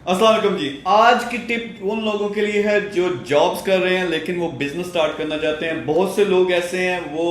अस्सलाम वालेकुम जी। आज की टिप उन लोगों के लिए है जो जॉब्स कर रहे हैं लेकिन वो बिजनेस स्टार्ट करना चाहते हैं। बहुत से लोग ऐसे हैं वो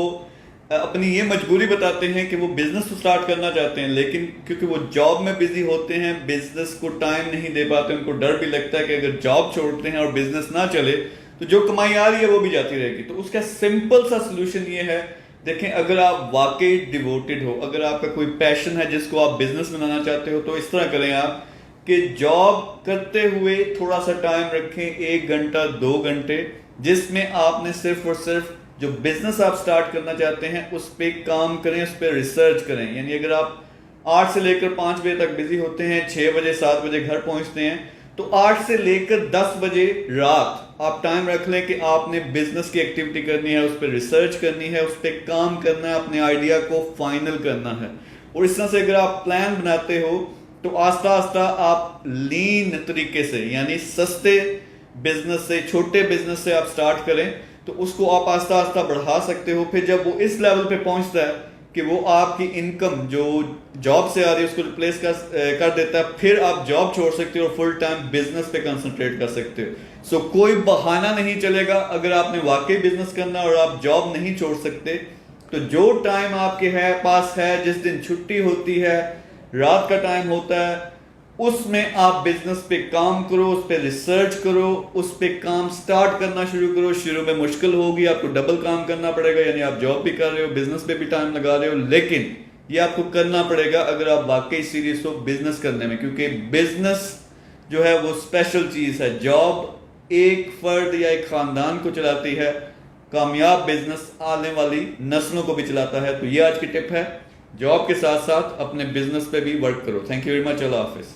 अपनी ये मजबूरी बताते हैं कि वो बिजनेस तो स्टार्ट करना चाहते हैं लेकिन क्योंकि वो जॉब में बिजी होते हैं बिजनेस को टाइम नहीं दे पाते। उनको डर भी लगता है कि अगर जॉब छोड़ते हैं और बिजनेस ना चले तो जो कमाई आ रही है वो भी जाती रहेगी। तो उसका सिंपल सा सोल्यूशन ये है, देखें, अगर आप वाकई डिवोटेड हो, अगर आपका कोई पैशन है जिसको आप बिजनेस बनाना चाहते हो, तो इस तरह करें आप कि जॉब करते हुए थोड़ा सा टाइम रखें, 1 घंटा 2 घंटे, जिसमें आपने सिर्फ और सिर्फ जो बिजनेस आप स्टार्ट करना चाहते हैं उस पर काम करें, उस पर रिसर्च करें। यानी अगर आप 8 से लेकर 5 बजे तक बिजी होते हैं, 6 बजे 7 बजे घर पहुंचते हैं, तो 8 से लेकर 10 बजे रात आप टाइम रख लें कि आपने बिजनेस की एक्टिविटी करनी है, उस पर रिसर्च करनी है, उस पर काम करना है, अपने आइडिया को फाइनल करना है। और इस तरह से अगर आप प्लान बनाते हो तो आस्ता आस्ता आप लीन तरीके से, यानी सस्ते बिजनेस से, छोटे बिजनेस से आप स्टार्ट करें तो उसको आप आस्ता आस्ता बढ़ा सकते हो। फिर जब वो इस लेवल पे पहुंचता है कि वो आपकी इनकम जो जॉब से आ रही है उसको रिप्लेस कर देता है, फिर आप जॉब छोड़ सकते हो और फुल टाइम बिजनेस पे कंसंट्रेट कर सकते हो। सो कोई बहाना नहीं चलेगा। अगर आपने वाकई बिजनेस करना और आप जॉब नहीं छोड़ सकते तो जो टाइम आपके पास है, जिस दिन छुट्टी होती है, रात का टाइम होता है, उसमें आप बिजनेस पे काम करो, उस पे रिसर्च करो, उस पे काम स्टार्ट करना शुरू करो। शुरू में मुश्किल होगी, आपको डबल काम करना पड़ेगा, यानी आप जॉब भी कर रहे हो, बिजनेस पे भी टाइम लगा रहे हो, लेकिन ये आपको करना पड़ेगा अगर आप वाकई सीरियस हो बिजनेस करने में, क्योंकि बिजनेस जो है वो स्पेशल चीज है। जॉब एक फर्द या एक खानदान को चलाती है, कामयाब बिजनेस आने वाली नस्लों को भी चलाता है। तो ये आज की टिप है, जॉब के साथ साथ अपने बिजनेस पे भी वर्क करो। Thank you very much. Allah Hafiz.